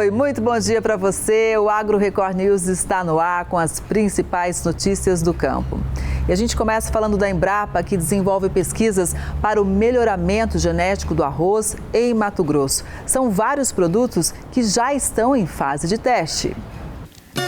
Oi, muito bom dia para você. O Agro Record News está no ar com as principais notícias do campo. E a gente começa falando da Embrapa, que desenvolve pesquisas para o melhoramento genético do arroz em Mato Grosso. São vários produtos que já estão em fase de teste.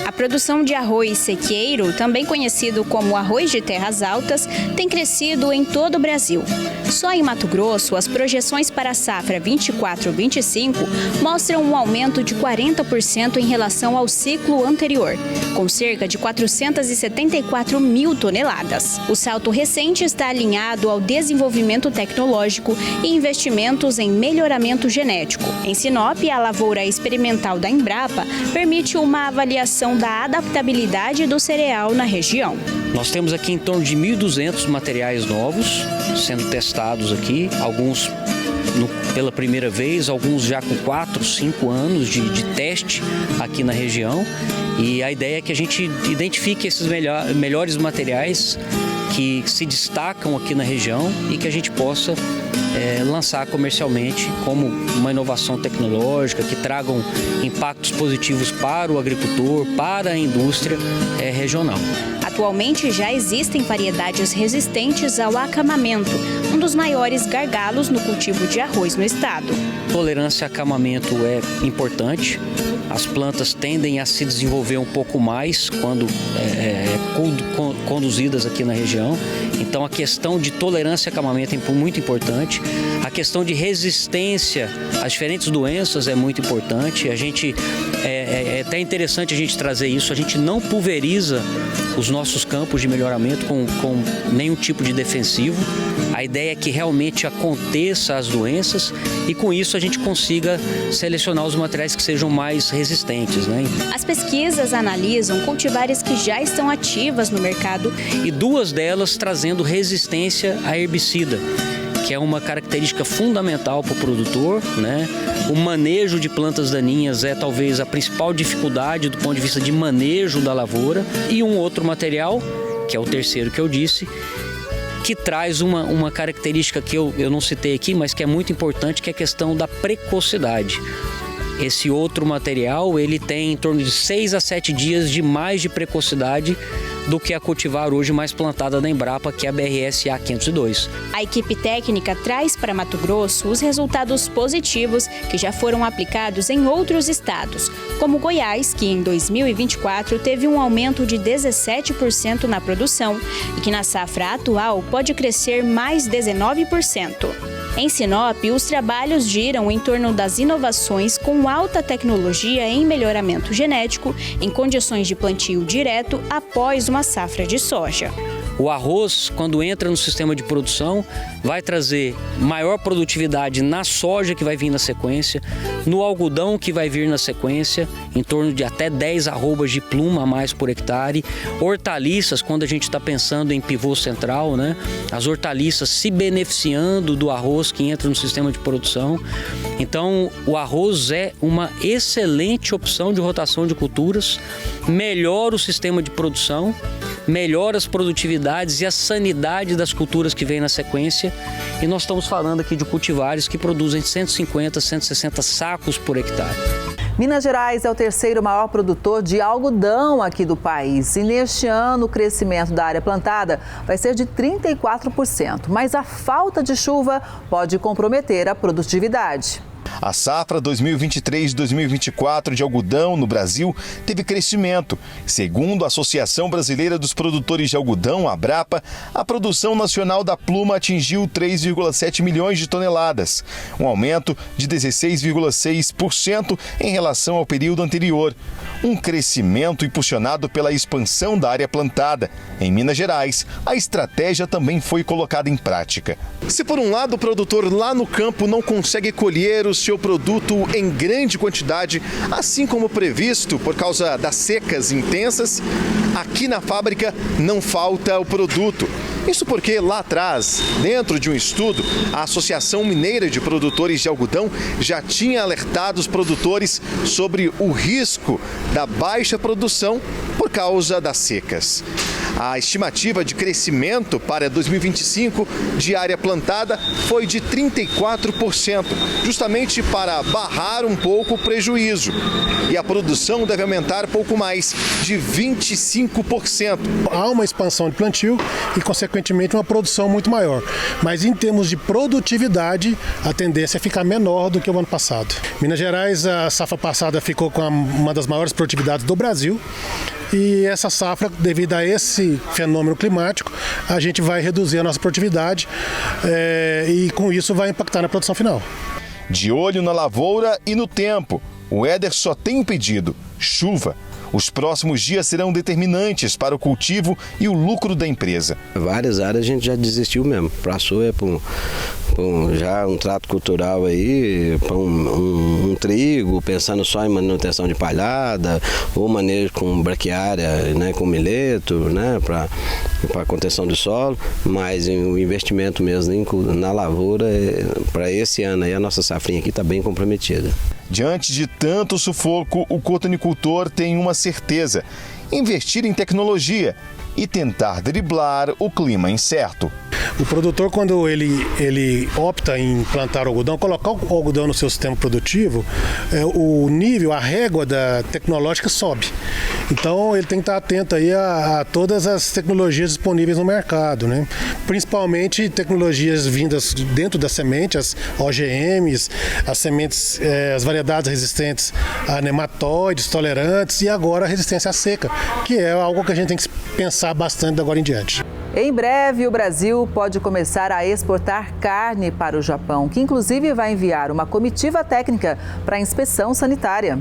A produção de arroz sequeiro, também conhecido como arroz de terras altas, tem crescido em todo o Brasil. Só em Mato Grosso, as projeções para a safra 24-25 mostram um aumento de 40% em relação ao ciclo anterior, com cerca de 474 mil toneladas. O salto recente está alinhado ao desenvolvimento tecnológico e investimentos em melhoramento genético. Em Sinop, a lavoura experimental da Embrapa permite uma avaliação da adaptabilidade do cereal na região. Nós temos aqui em torno de 1.200 materiais novos sendo testados aqui, alguns pela primeira vez, alguns já com 4, 5 anos de teste aqui na região. E a ideia é que a gente identifique esses melhores materiais que se destacam aqui na região e que a gente possa lançar comercialmente como uma inovação tecnológica que tragam impactos positivos para o agricultor, para a indústria regional. Atualmente já existem variedades resistentes ao acamamento, um dos maiores gargalos no cultivo de arroz no estado. Tolerância a acamamento é importante. As plantas tendem a se desenvolver um pouco mais quando conduzidas aqui na região. Então a questão de tolerância a acamamento é muito importante. A questão de resistência às diferentes doenças é muito importante. É até interessante a gente trazer isso. A gente não pulveriza os nossos campos de melhoramento com nenhum tipo de defensivo. A ideia é que realmente aconteça as doenças e com isso a gente consiga selecionar os materiais que sejam mais resistentes, né? As pesquisas analisam cultivares que já estão ativas no mercado e 2 delas trazendo resistência a herbicida, que é uma característica fundamental para o produtor, né? O manejo de plantas daninhas é talvez a principal dificuldade do ponto de vista de manejo da lavoura. E um outro material, que é o terceiro que eu disse, que traz uma característica que eu não citei aqui, mas que é muito importante, que é a questão da precocidade. Esse outro material, ele tem em torno de 6 a 7 dias de mais de precocidade do que a cultivar hoje mais plantada da Embrapa, que é a BRSA 502. A equipe técnica traz para Mato Grosso os resultados positivos que já foram aplicados em outros estados, como Goiás, que em 2024 teve um aumento de 17% na produção e que na safra atual pode crescer mais 19%. Em Sinop, os trabalhos giram em torno das inovações com alta tecnologia em melhoramento genético em condições de plantio direto após uma safra de soja. O arroz, quando entra no sistema de produção, vai trazer maior produtividade na soja que vai vir na sequência, no algodão que vai vir na sequência, em torno de até 10 arrobas de pluma a mais por hectare. Hortaliças, quando a gente está pensando em pivô central, né? As hortaliças se beneficiando do arroz que entra no sistema de produção. Então, o arroz é uma excelente opção de rotação de culturas, melhora o sistema de produção, melhora as produtividades e a sanidade das culturas que vêm na sequência. E nós estamos falando aqui de cultivares que produzem 150, 160 sacos por hectare. Minas Gerais é o terceiro maior produtor de algodão aqui do país. E neste ano o crescimento da área plantada vai ser de 34%. Mas a falta de chuva pode comprometer a produtividade. A safra 2023-2024 de algodão no Brasil teve crescimento. Segundo a Associação Brasileira dos Produtores de Algodão, a Abrapa, a produção nacional da pluma atingiu 3,7 milhões de toneladas, um aumento de 16,6% em relação ao período anterior. Um crescimento impulsionado pela expansão da área plantada. Em Minas Gerais, a estratégia também foi colocada em prática. Se por um lado o produtor lá no campo não consegue colher o seu produto em grande quantidade, assim como previsto por causa das secas intensas, aqui na fábrica não falta o produto. Isso porque lá atrás, dentro de um estudo, a Associação Mineira de Produtores de Algodão já tinha alertado os produtores sobre o risco da baixa produção por causa das secas. A estimativa de crescimento para 2025 de área plantada foi de 34%, justamente para barrar um pouco o prejuízo. E a produção deve aumentar pouco mais, de 25%. Há uma expansão de plantio e, consequentemente, uma produção muito maior. Mas em termos de produtividade, a tendência é ficar menor do que o ano passado. Minas Gerais, a safra passada ficou com uma das maiores produtividades do Brasil. E essa safra, devido a esse fenômeno climático, a gente vai reduzir a nossa produtividade e com isso vai impactar na produção final. De olho na lavoura e no tempo, o Éder só tem um pedido: chuva. Os próximos dias serão determinantes para o cultivo e o lucro da empresa. Várias áreas a gente já desistiu mesmo. Passou já um trato cultural aí, para um trigo, pensando só em manutenção de palhada, ou manejo com braquiária, né, com mileto, né, para contenção do solo, mas o investimento mesmo na lavoura, para esse ano aí, a nossa safrinha aqui está bem comprometida. Diante de tanto sufoco, o cotonicultor tem uma certeza: investir em tecnologia e tentar driblar o clima incerto. O produtor, quando ele opta em plantar algodão, colocar o algodão no seu sistema produtivo, o nível, a régua tecnológica sobe. Então ele tem que estar atento aí a todas as tecnologias disponíveis no mercado, né? Principalmente tecnologias vindas dentro da semente, as OGMs, as sementes, as variedades resistentes a nematóides, tolerantes, e agora a resistência à seca, que é algo que a gente tem que pensar bastante de agora em diante. Em breve, o Brasil pode começar a exportar carne para o Japão, que inclusive vai enviar uma comitiva técnica para inspeção sanitária.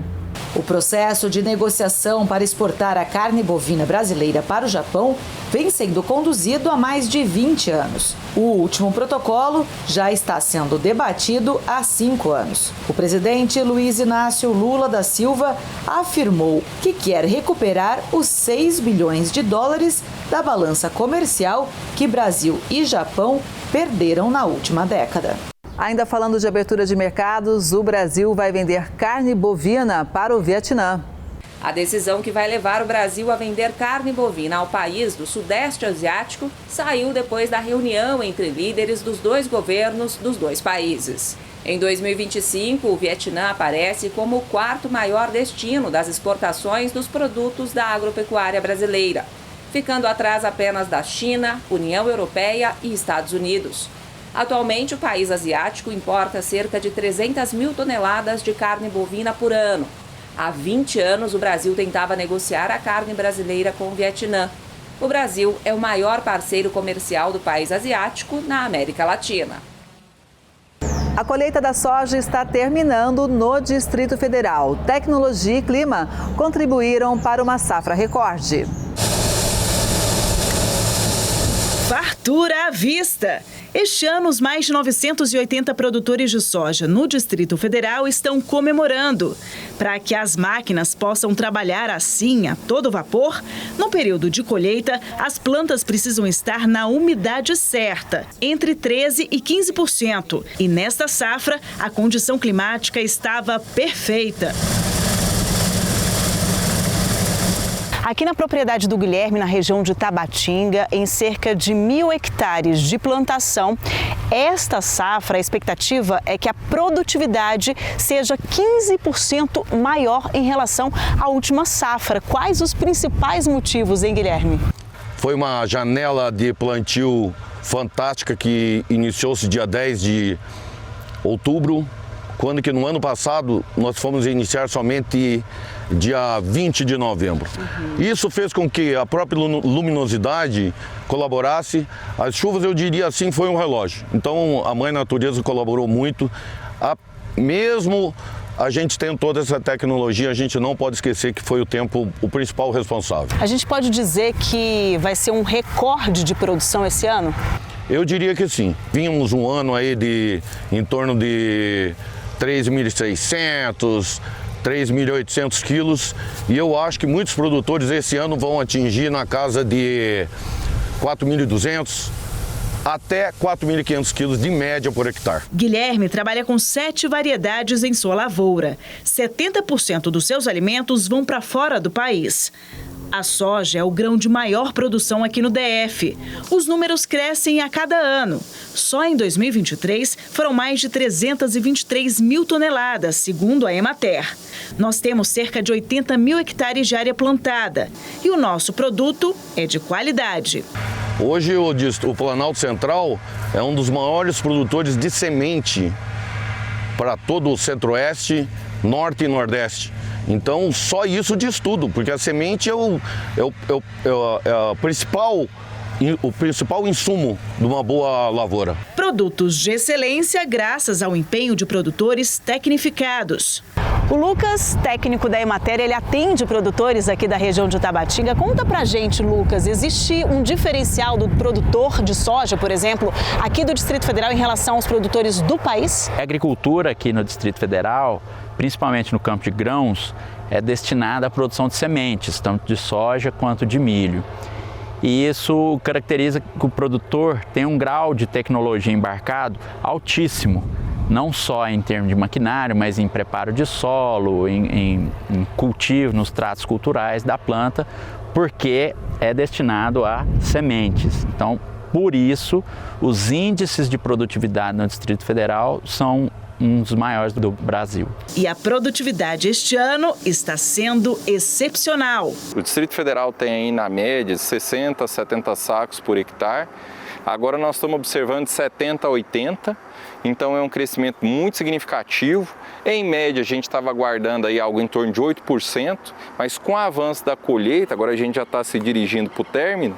O processo de negociação para exportar a carne bovina brasileira para o Japão vem sendo conduzido há mais de 20 anos. O último protocolo já está sendo debatido há 5 anos. O presidente Luiz Inácio Lula da Silva afirmou que quer recuperar os 6 bilhões de dólares da balança comercial que Brasil e Japão perderam na última década. Ainda falando de abertura de mercados, o Brasil vai vender carne bovina para o Vietnã. A decisão que vai levar o Brasil a vender carne bovina ao país do Sudeste Asiático saiu depois da reunião entre líderes dos dois governos dos dois países. Em 2025, o Vietnã aparece como o 4º maior destino das exportações dos produtos da agropecuária brasileira, ficando atrás apenas da China, União Europeia e Estados Unidos. Atualmente, o país asiático importa cerca de 300 mil toneladas de carne bovina por ano. Há 20 anos, o Brasil tentava negociar a carne brasileira com o Vietnã. O Brasil é o maior parceiro comercial do país asiático na América Latina. A colheita da soja está terminando no Distrito Federal. Tecnologia e clima contribuíram para uma safra recorde. Fartura à vista! Este ano, os mais de 980 produtores de soja no Distrito Federal estão comemorando. Para que as máquinas possam trabalhar assim, a todo vapor, no período de colheita, as plantas precisam estar na umidade certa, entre 13% e 15%. E nesta safra, a condição climática estava perfeita. Aqui na propriedade do Guilherme, na região de Tabatinga, em cerca de 1.000 hectares de plantação, esta safra, a expectativa é que a produtividade seja 15% maior em relação à última safra. Quais os principais motivos, hein, Guilherme? Foi uma janela de plantio fantástica que iniciou-se dia 10 de outubro, quando que no ano passado nós fomos iniciar somente dia 20 de novembro. Isso fez com que a própria luminosidade colaborasse. As chuvas, eu diria assim, foi um relógio. Então a Mãe Natureza colaborou muito. Mesmo a gente tendo toda essa tecnologia, a gente não pode esquecer que foi o tempo o principal responsável. A gente pode dizer que vai ser um recorde de produção esse ano? Eu diria que sim. Vínhamos um ano aí em torno de 3.600, 3.800 quilos, e eu acho que muitos produtores esse ano vão atingir na casa de 4.200 até 4.500 quilos de média por hectare. Guilherme trabalha com 7 variedades em sua lavoura. 70% dos seus alimentos vão para fora do país. A soja é o grão de maior produção aqui no DF. Os números crescem a cada ano. Só em 2023 foram mais de 323 mil toneladas, segundo a Emater. Nós temos cerca de 80 mil hectares de área plantada e o nosso produto é de qualidade. Hoje o Planalto Central é um dos maiores produtores de semente para todo o Centro-Oeste, Norte e Nordeste. Então, só isso diz tudo, porque a semente é o principal insumo de uma boa lavoura. Produtos de excelência graças ao empenho de produtores tecnificados. O Lucas, técnico da Emater, ele atende produtores aqui da região de Tabatinga. Conta pra gente, Lucas, existe um diferencial do produtor de soja, por exemplo, aqui do Distrito Federal em relação aos produtores do país? A agricultura aqui no Distrito Federal, principalmente no campo de grãos, é destinada à produção de sementes, tanto de soja quanto de milho. E isso caracteriza que o produtor tem um grau de tecnologia embarcado altíssimo, não só em termos de maquinário, mas em preparo de solo, em cultivo, nos tratos culturais da planta, porque é destinado a sementes. Então, por isso, os índices de produtividade no Distrito Federal são um dos maiores do Brasil. E a produtividade este ano está sendo excepcional. O Distrito Federal tem aí na média 60, 70 sacos por hectare. Agora nós estamos observando de 70 a 80, então é um crescimento muito significativo. Em média a gente estava aguardando aí algo em torno de 8%, mas com o avanço da colheita, agora a gente já está se dirigindo para o término,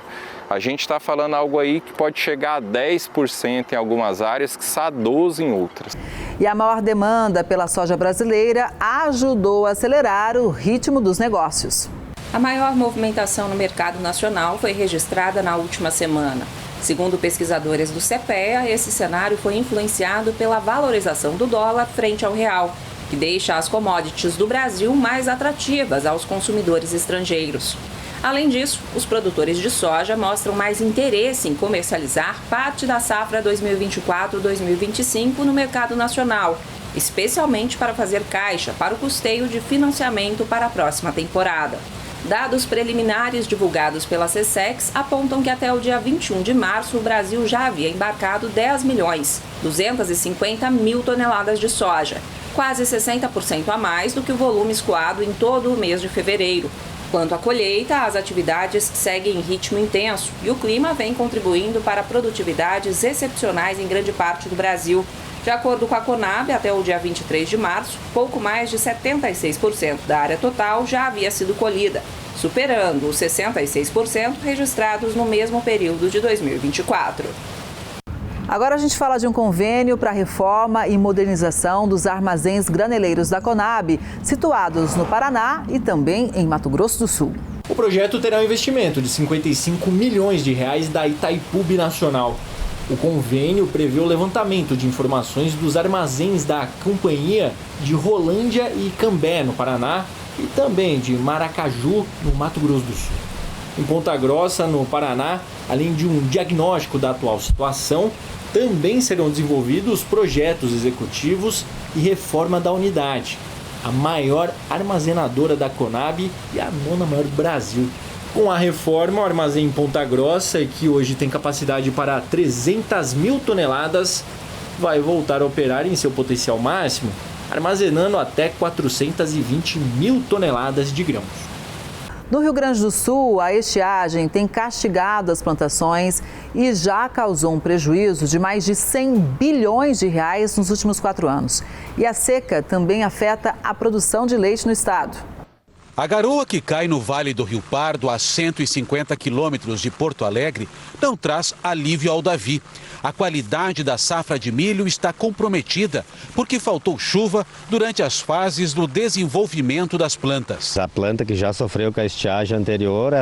a gente está falando algo aí que pode chegar a 10% em algumas áreas, que está a 12% em outras. E a maior demanda pela soja brasileira ajudou a acelerar o ritmo dos negócios. A maior movimentação no mercado nacional foi registrada na última semana. Segundo pesquisadores do CPEA, esse cenário foi influenciado pela valorização do dólar frente ao real, que deixa as commodities do Brasil mais atrativas aos consumidores estrangeiros. Além disso, os produtores de soja mostram mais interesse em comercializar parte da safra 2024-2025 no mercado nacional, especialmente para fazer caixa para o custeio de financiamento para a próxima temporada. Dados preliminares divulgados pela SECEX apontam que até o dia 21 de março o Brasil já havia embarcado 10.250.000 toneladas de soja, quase 60% a mais do que o volume escoado em todo o mês de fevereiro. Quanto à colheita, as atividades seguem em ritmo intenso e o clima vem contribuindo para produtividades excepcionais em grande parte do Brasil. De acordo com a Conab, até o dia 23 de março, pouco mais de 76% da área total já havia sido colhida, superando os 66% registrados no mesmo período de 2024. Agora a gente fala de um convênio para reforma e modernização dos armazéns graneleiros da Conab, situados no Paraná e também em Mato Grosso do Sul. O projeto terá um investimento de 55 milhões de reais da Itaipu Binacional. O convênio prevê o levantamento de informações dos armazéns da Companhia de Rolândia e Cambé, no Paraná, e também de Maracaju, no Mato Grosso do Sul. Em Ponta Grossa, no Paraná, além de um diagnóstico da atual situação, também serão desenvolvidos projetos executivos e reforma da unidade, a maior armazenadora da Conab e a 9ª maior do Brasil. Com a reforma, o armazém em Ponta Grossa, que hoje tem capacidade para 300 mil toneladas, vai voltar a operar em seu potencial máximo, armazenando até 420 mil toneladas de grãos. No Rio Grande do Sul, a estiagem tem castigado as plantações e já causou um prejuízo de mais de 100 bilhões de reais nos últimos 4 anos. E a seca também afeta a produção de leite no estado. A garoa que cai no Vale do Rio Pardo, a 150 quilômetros de Porto Alegre, não traz alívio ao Davi. A qualidade da safra de milho está comprometida porque faltou chuva durante as fases do desenvolvimento das plantas. A planta que já sofreu com a estiagem anterior,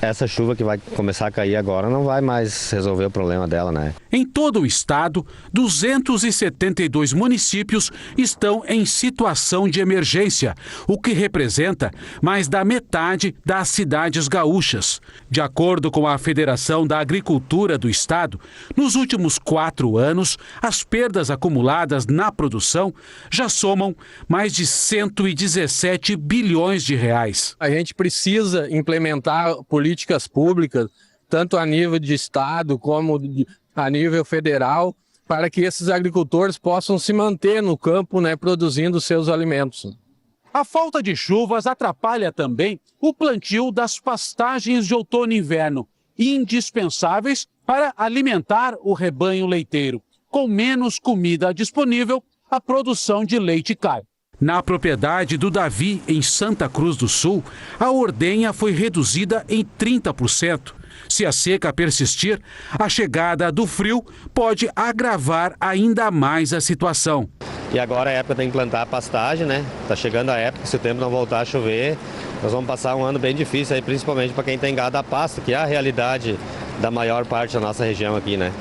essa chuva que vai começar a cair agora não vai mais resolver o problema dela, né? Em todo o estado, 272 municípios estão em situação de emergência, o que representa mais da metade das cidades gaúchas. De acordo com a Federação da Agricultura do Estado, nos últimos 4 anos, as perdas acumuladas na produção já somam mais de 117 bilhões de reais. A gente precisa implementar políticas públicas, tanto a nível de estado como a nível federal, para que esses agricultores possam se manter no campo, produzindo seus alimentos. A falta de chuvas atrapalha também o plantio das pastagens de outono e inverno, indispensáveis para alimentar o rebanho leiteiro. Com menos comida disponível, a produção de leite cai. Na propriedade do Davi, em Santa Cruz do Sul, a ordenha foi reduzida em 30%. Se a seca persistir, a chegada do frio pode agravar ainda mais a situação. E agora é a época de implantar a pastagem, né? Tá chegando a época, se o tempo não voltar a chover, nós vamos passar um ano bem difícil aí, principalmente para quem tem gado a pasto, que é a realidade da maior parte da nossa região aqui, né?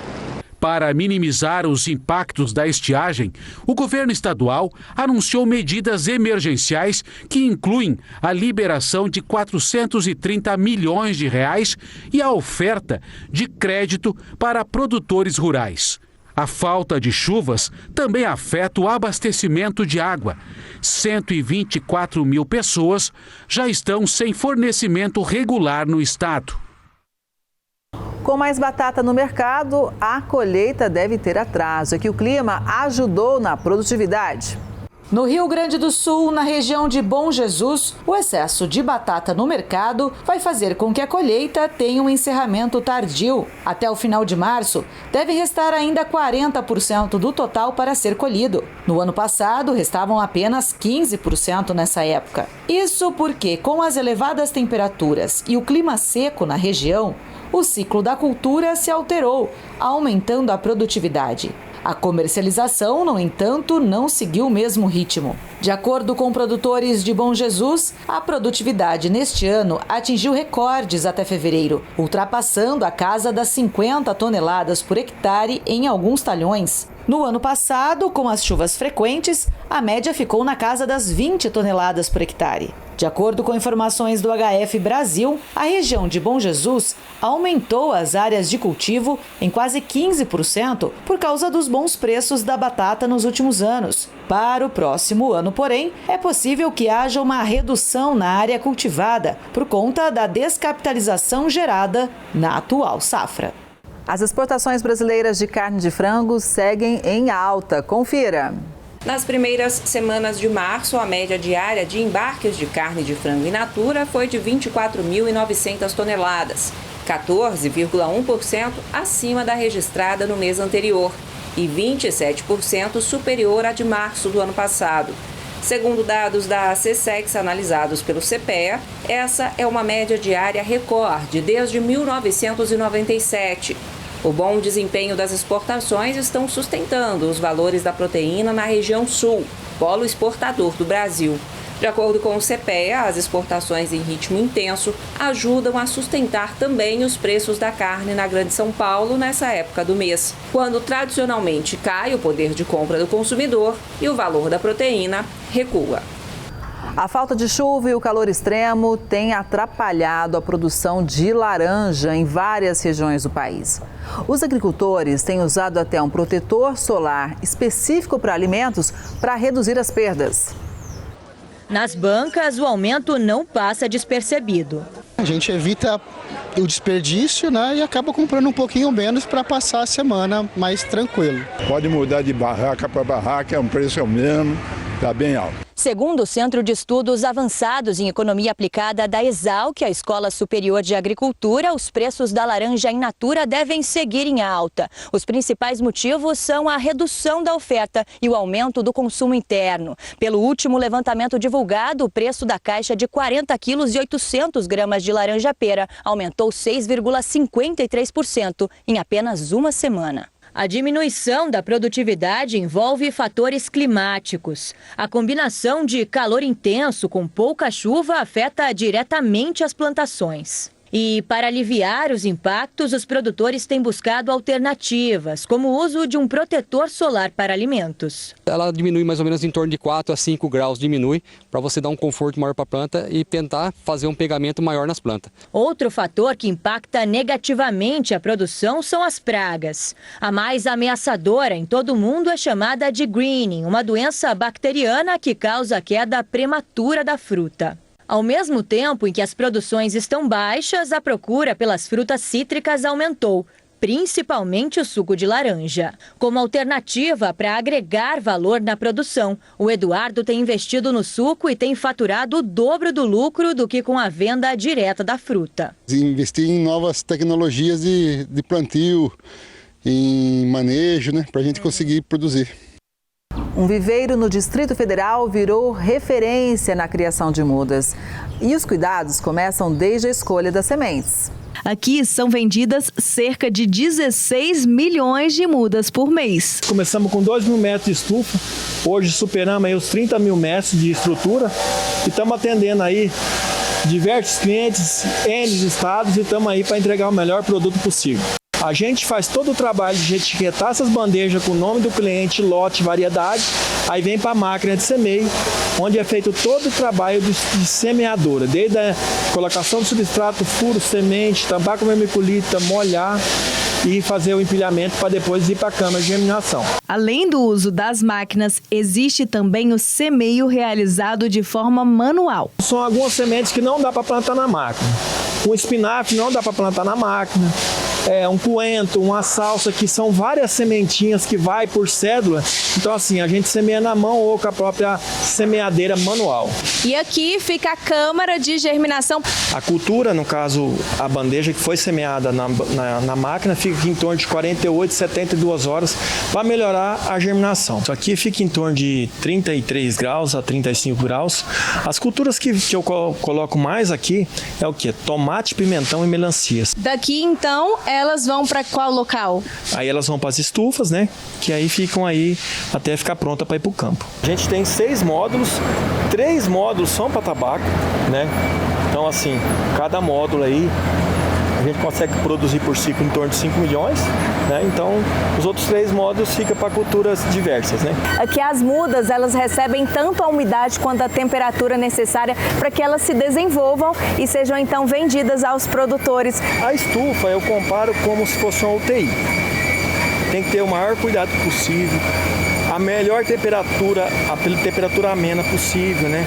Para minimizar os impactos da estiagem, o governo estadual anunciou medidas emergenciais que incluem a liberação de 430 milhões de reais e a oferta de crédito para produtores rurais. A falta de chuvas também afeta o abastecimento de água. 124 mil pessoas já estão sem fornecimento regular no estado. Com mais batata no mercado, a colheita deve ter atraso. É que o clima ajudou na produtividade. No Rio Grande do Sul, na região de Bom Jesus, o excesso de batata no mercado vai fazer com que a colheita tenha um encerramento tardio. Até o final de março, deve restar ainda 40% do total para ser colhido. No ano passado, restavam apenas 15% nessa época. Isso porque, com as elevadas temperaturas e o clima seco na região, o ciclo da cultura se alterou, aumentando a produtividade. A comercialização, no entanto, não seguiu o mesmo ritmo. De acordo com produtores de Bom Jesus, a produtividade neste ano atingiu recordes até fevereiro, ultrapassando a casa das 50 toneladas por hectare em alguns talhões. No ano passado, com as chuvas frequentes, a média ficou na casa das 20 toneladas por hectare. De acordo com informações do HF Brasil, a região de Bom Jesus aumentou as áreas de cultivo em quase 15% por causa dos bons preços da batata nos últimos anos. Para o próximo ano, porém, é possível que haja uma redução na área cultivada por conta da descapitalização gerada na atual safra. As exportações brasileiras de carne de frango seguem em alta. Confira. Nas primeiras semanas de março, a média diária de embarques de carne de frango in natura foi de 24.900 toneladas, 14,1% acima da registrada no mês anterior e 27% superior à de março do ano passado. Segundo dados da CSEX analisados pelo CPEA, essa é uma média diária recorde desde 1997. O bom desempenho das exportações estão sustentando os valores da proteína na região sul, polo exportador do Brasil. De acordo com o CPEA, as exportações em ritmo intenso ajudam a sustentar também os preços da carne na Grande São Paulo nessa época do mês, quando tradicionalmente cai o poder de compra do consumidor e o valor da proteína recua. A falta de chuva e o calor extremo têm atrapalhado a produção de laranja em várias regiões do país. Os agricultores têm usado até um protetor solar específico para alimentos para reduzir as perdas. Nas bancas, o aumento não passa despercebido. A gente evita o desperdício, e acaba comprando um pouquinho menos para passar a semana mais tranquilo. Pode mudar de barraca para barraca, o preço é o mesmo, está bem alto. Segundo o Centro de Estudos Avançados em Economia Aplicada da Exalc, a Escola Superior de Agricultura, os preços da laranja in natura devem seguir em alta. Os principais motivos são a redução da oferta e o aumento do consumo interno. Pelo último levantamento divulgado, o preço da caixa de 40 quilos e 800 gramas de laranja-pera aumentou 6,53% em apenas uma semana. A diminuição da produtividade envolve fatores climáticos. A combinação de calor intenso com pouca chuva afeta diretamente as plantações. E, para aliviar os impactos, os produtores têm buscado alternativas, como o uso de um protetor solar para alimentos. Ela diminui mais ou menos em torno de 4 a 5 graus, diminui, para você dar um conforto maior para a planta e tentar fazer um pegamento maior nas plantas. Outro fator que impacta negativamente a produção são as pragas. A mais ameaçadora em todo o mundo é chamada de greening, uma doença bacteriana que causa a queda prematura da fruta. Ao mesmo tempo em que as produções estão baixas, a procura pelas frutas cítricas aumentou, principalmente o suco de laranja. Como alternativa para agregar valor na produção, o Eduardo tem investido no suco e tem faturado o dobro do lucro do que com a venda direta da fruta. Investir em novas tecnologias de plantio, em manejo, para a gente conseguir produzir. Um viveiro no Distrito Federal virou referência na criação de mudas. E os cuidados começam desde a escolha das sementes. Aqui são vendidas cerca de 16 milhões de mudas por mês. Começamos com 2 mil metros de estufa, hoje superamos aí os 30 mil metros de estrutura e estamos atendendo aí diversos clientes, N estados, e estamos aí para entregar o melhor produto possível. A gente faz todo o trabalho de etiquetar essas bandejas com o nome do cliente, lote, variedade, aí vem para a máquina de semeio, onde é feito todo o trabalho de semeadora, desde a colocação do substrato, furo, semente, tampar com vermiculita, molhar e fazer o empilhamento para depois ir para a câmara de germinação. Além do uso das máquinas, existe também o semeio realizado de forma manual. São algumas sementes que não dá para plantar na máquina. Um espinafre não dá para plantar na máquina. Um coentro, uma salsa, que são várias sementinhas que vai por cédula. Então assim, a gente semeia na mão ou com a própria semeadeira manual. E aqui fica a câmara de germinação. A cultura, no caso a bandeja que foi semeada na máquina, fica em torno de 48, 72 horas para melhorar a germinação. Isso aqui fica em torno de 33 graus a 35 graus. As culturas que eu coloco mais aqui é o que? Tomate, pimentão e melancias. Daqui então elas vão para qual local? Aí elas vão para as estufas, né? Que aí ficam aí até ficar pronta para ir para o campo. A gente tem 6 módulos, 3 módulos são para tabaco, né? Então assim, cada módulo aí a gente consegue produzir por ciclo em torno de 5 milhões, né? Então os outros 3 módulos ficam para culturas diversas, né? Aqui as mudas, elas recebem tanto a umidade quanto a temperatura necessária para que elas se desenvolvam e sejam então vendidas aos produtores. A estufa eu comparo como se fosse uma UTI. Tem que ter o maior cuidado possível, a melhor temperatura, a temperatura amena possível, né?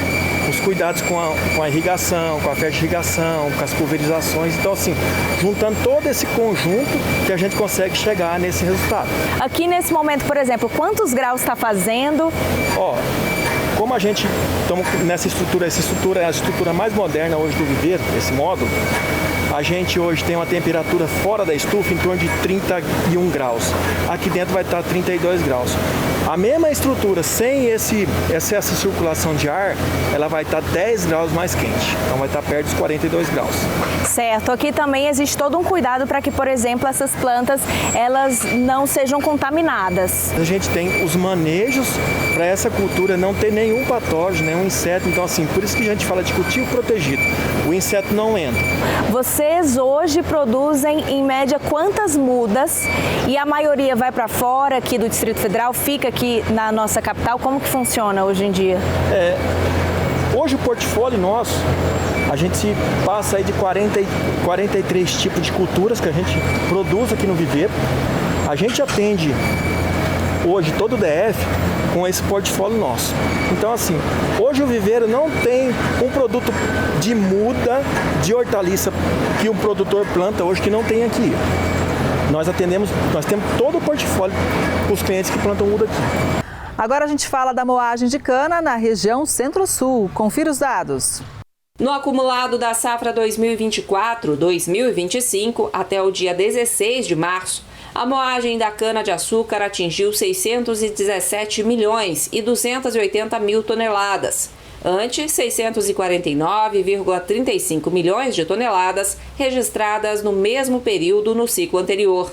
Os cuidados com a irrigação, com a fertirrigação, com as pulverizações. Então, assim, juntando todo esse conjunto que a gente consegue chegar nesse resultado. Aqui nesse momento, por exemplo, quantos graus está fazendo? Como a gente estamos nessa estrutura, essa estrutura é a estrutura mais moderna hoje do viveiro, esse módulo, a gente hoje tem uma temperatura fora da estufa em torno de 31 graus. Aqui dentro vai estar 32 graus. A mesma estrutura, sem esse excesso de circulação de ar, ela vai estar 10 graus mais quente. Então vai estar perto dos 42 graus. Certo. Aqui também existe todo um cuidado para que, por exemplo, essas plantas elas não sejam contaminadas. A gente tem os manejos para essa cultura não ter nenhum patógeno, nenhum inseto. Então, assim, por isso que a gente fala de cultivo protegido. O inseto não entra. Vocês hoje produzem, em média, quantas mudas? E a maioria vai para fora aqui do Distrito Federal, fica aqui na nossa capital? Como que funciona hoje em dia? Hoje o portfólio nosso, a gente passa aí de 43 tipos de culturas que a gente produz aqui no viveiro. A gente atende hoje todo o DF com esse portfólio nosso. Então assim, hoje o viveiro não tem um produto de muda, de hortaliça que um produtor planta hoje que não tem aqui. Nós temos todo o portfólio para os clientes que plantam muda aqui. Agora a gente fala da moagem de cana na região Centro-Sul. Confira os dados. No acumulado da safra 2024-2025, até o dia 16 de março, a moagem da cana-de-açúcar atingiu 617 milhões e 280 mil toneladas, ante 649,35 milhões de toneladas registradas no mesmo período no ciclo anterior,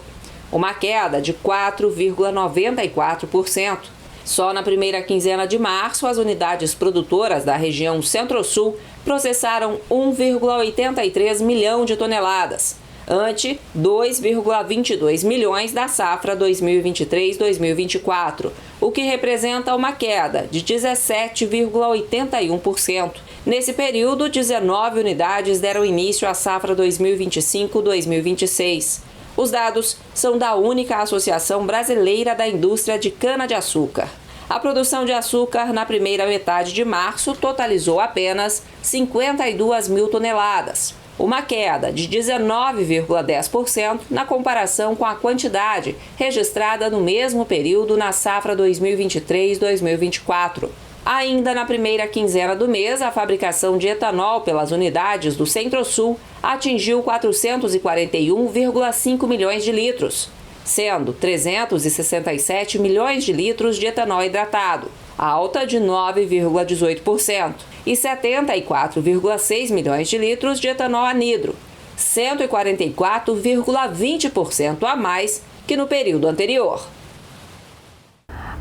uma queda de 4,94%. Só na primeira quinzena de março, as unidades produtoras da região Centro-Sul processaram 1,83 milhão de toneladas, ante 2,22 milhões da safra 2023-2024, o que representa uma queda de 17,81%. Nesse período, 19 unidades deram início à safra 2025-2026. Os dados são da única Associação Brasileira da Indústria de Cana-de-Açúcar. A produção de açúcar na primeira metade de março totalizou apenas 52 mil toneladas, uma queda de 19,10% na comparação com a quantidade registrada no mesmo período na safra 2023-2024. Ainda na primeira quinzena do mês, a fabricação de etanol pelas unidades do Centro-Sul atingiu 441,5 milhões de litros, sendo 367 milhões de litros de etanol hidratado, alta de 9,18%, e 74,6 milhões de litros de etanol anidro, 144,20% a mais que no período anterior.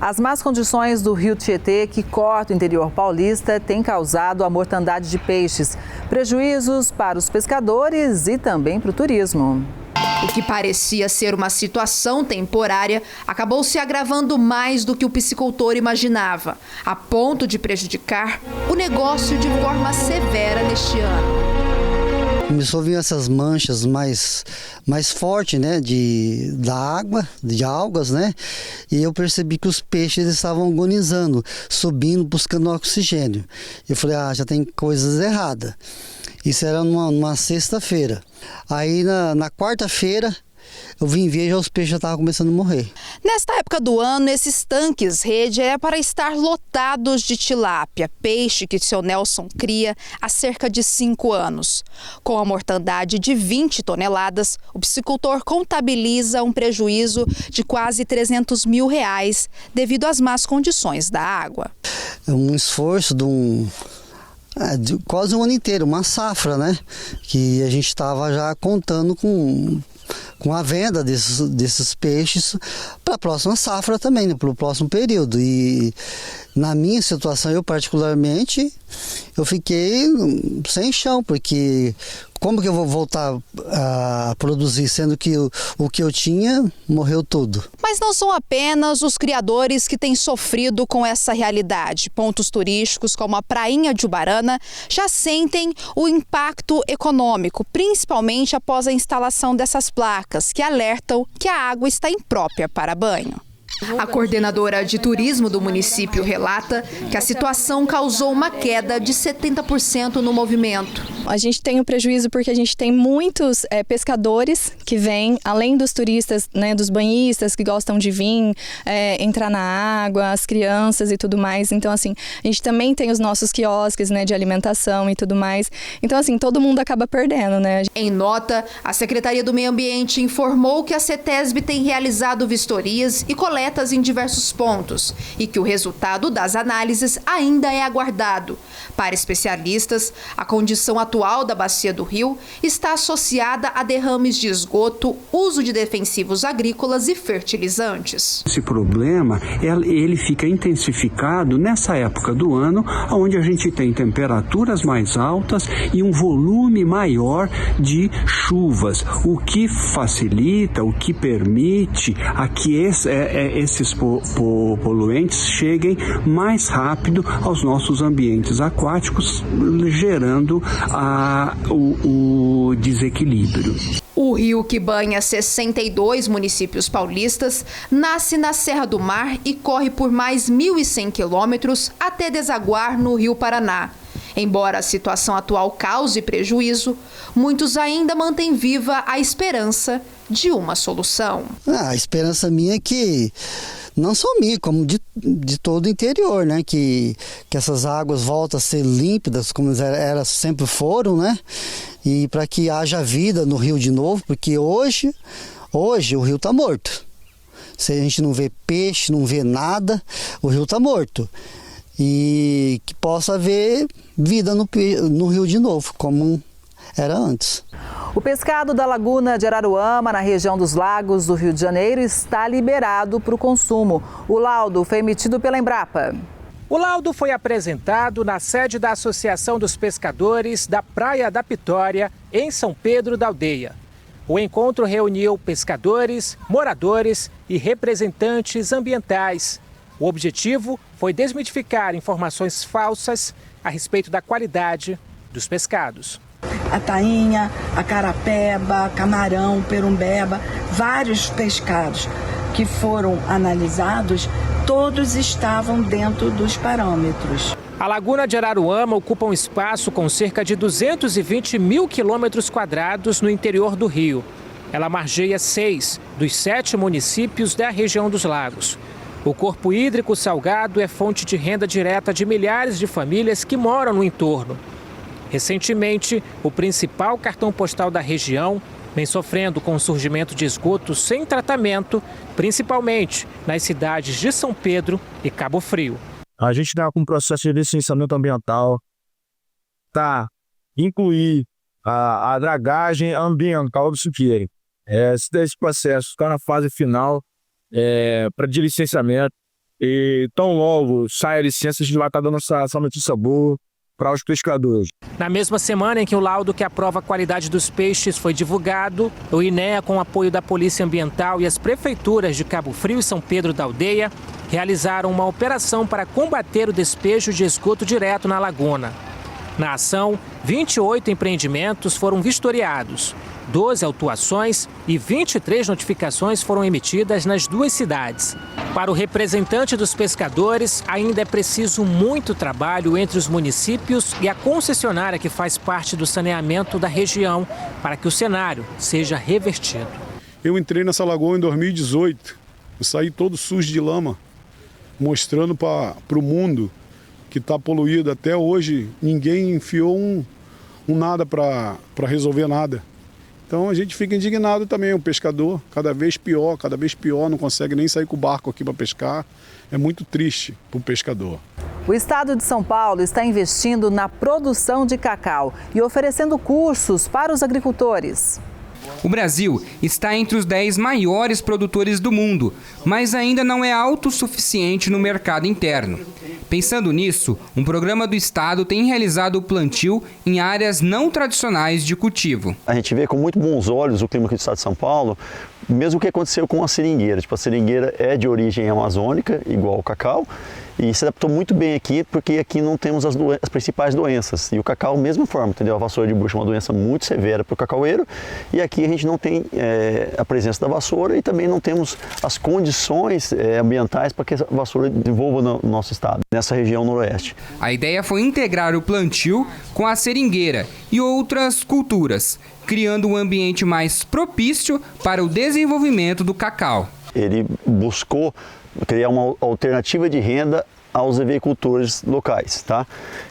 As más condições do rio Tietê, que corta o interior paulista, têm causado a mortandade de peixes, prejuízos para os pescadores e também para o turismo. O que parecia ser uma situação temporária acabou se agravando mais do que o piscicultor imaginava, a ponto de prejudicar o negócio de forma severa neste ano. Começou a vir essas manchas mais fortes, né, da água, de algas, né? E eu percebi que os peixes estavam agonizando, subindo, buscando oxigênio. Eu falei, já tem coisas erradas. Isso era numa sexta-feira. Aí na quarta-feira eu vim ver, já os peixes já estavam começando a morrer. Nesta época do ano, esses tanques rede é para estar lotados de tilápia, peixe que o seu Nelson cria há cerca de 5 anos. Com a mortandade de 20 toneladas, o piscicultor contabiliza um prejuízo de quase R$300 mil devido às más condições da água. É um esforço de quase um ano inteiro, uma safra, né? Que a gente estava já contando com a venda desses peixes para a próxima safra também, né? Para o próximo período. E na minha situação, eu particularmente, eu fiquei sem chão, porque como que eu vou voltar a produzir, sendo que o que eu tinha morreu tudo? Mas não são apenas os criadores que têm sofrido com essa realidade. Pontos turísticos como a Prainha de Ubarana já sentem o impacto econômico, principalmente após a instalação dessas placas que alertam que a água está imprópria para banho. A coordenadora de turismo do município relata que a situação causou uma queda de 70% no movimento. A gente tem um prejuízo porque a gente tem muitos pescadores que vêm, além dos turistas, né, dos banhistas que gostam de vir, entrar na água, as crianças e tudo mais. Então, assim, a gente também tem os nossos quiosques, né, de alimentação e tudo mais. Então, assim, todo mundo acaba perdendo, né? Em nota, a Secretaria do Meio Ambiente informou que a CETESB tem realizado vistorias e coletas em diversos pontos e que o resultado das análises ainda é aguardado. Para especialistas, a condição atual da bacia do rio está associada a derrames de esgoto, uso de defensivos agrícolas e fertilizantes. Esse problema, ele fica intensificado nessa época do ano, onde a gente tem temperaturas mais altas e um volume maior de chuvas, o que facilita, o que permite a que esses poluentes cheguem mais rápido aos nossos ambientes aquáticos, gerando o desequilíbrio. O rio, que banha 62 municípios paulistas, nasce na Serra do Mar e corre por mais 1.100 quilômetros até desaguar no Rio Paraná. Embora a situação atual cause prejuízo, muitos ainda mantêm viva a esperança de uma solução. A esperança minha é que, não só minha, como de todo o interior, né? Que essas águas voltem a ser límpidas, como elas sempre foram, né? E para que haja vida no rio de novo, porque hoje o rio está morto. Se a gente não vê peixe, não vê nada, o rio está morto. E que possa haver vida no rio de novo, como era antes. O pescado da Laguna de Araruama, na região dos Lagos do Rio de Janeiro, está liberado para o consumo. O laudo foi emitido pela Embrapa. O laudo foi apresentado na sede da Associação dos Pescadores da Praia da Pitória, em São Pedro da Aldeia. O encontro reuniu pescadores, moradores e representantes ambientais. O objetivo foi desmitificar informações falsas a respeito da qualidade dos pescados. A tainha, a carapeba, camarão, perumbeba, vários pescados que foram analisados, todos estavam dentro dos parâmetros. A Laguna de Araruama ocupa um espaço com cerca de 220 mil quilômetros quadrados no interior do Rio. Ela margeia 6 dos 7 municípios da região dos lagos. O corpo hídrico salgado é fonte de renda direta de milhares de famílias que moram no entorno. Recentemente, o principal cartão postal da região vem sofrendo com o surgimento de esgotos sem tratamento, principalmente nas cidades de São Pedro e Cabo Frio. A gente está com um processo de licenciamento ambiental, incluir a dragagem ambiental do Siqueira. Esse processo está na fase final de licenciamento e tão logo sai a licença, a gente vai estar dando essa notícia boa para os pescadores. Na mesma semana em que o laudo que aprova a qualidade dos peixes foi divulgado, o INEA, com o apoio da Polícia Ambiental e as prefeituras de Cabo Frio e São Pedro da Aldeia, realizaram uma operação para combater o despejo de esgoto direto na laguna. Na ação, 28 empreendimentos foram vistoriados, 12 autuações e 23 notificações foram emitidas nas duas cidades. Para o representante dos pescadores, ainda é preciso muito trabalho entre os municípios e a concessionária que faz parte do saneamento da região para que o cenário seja revertido. Eu entrei nessa lagoa em 2018, eu saí todo sujo de lama, mostrando para o mundo que está poluído. Até hoje ninguém enfiou um nada para resolver nada. Então a gente fica indignado também, o pescador cada vez pior, não consegue nem sair com o barco aqui para pescar. É muito triste para o pescador. O estado de São Paulo está investindo na produção de cacau e oferecendo cursos para os agricultores. O Brasil está entre os 10 maiores produtores do mundo, mas ainda não é autossuficiente no mercado interno. Pensando nisso, um programa do Estado tem realizado o plantio em áreas não tradicionais de cultivo. A gente vê com muito bons olhos o clima aqui do estado de São Paulo, mesmo o que aconteceu com a seringueira. A seringueira é de origem amazônica, igual o cacau, e se adaptou muito bem aqui, porque aqui não temos as principais doenças. E o cacau, mesma forma, entendeu? A vassoura de bucho é uma doença muito severa para o cacaueiro, e aqui a gente não tem a presença da vassoura e também não temos as condições ambientais para que a vassoura desenvolva no nosso estado, nessa região noroeste. A ideia foi integrar o plantio com a seringueira e outras culturas, criando um ambiente mais propício para o desenvolvimento do cacau. Ele buscou criar uma alternativa de renda aos avicultores locais, tá?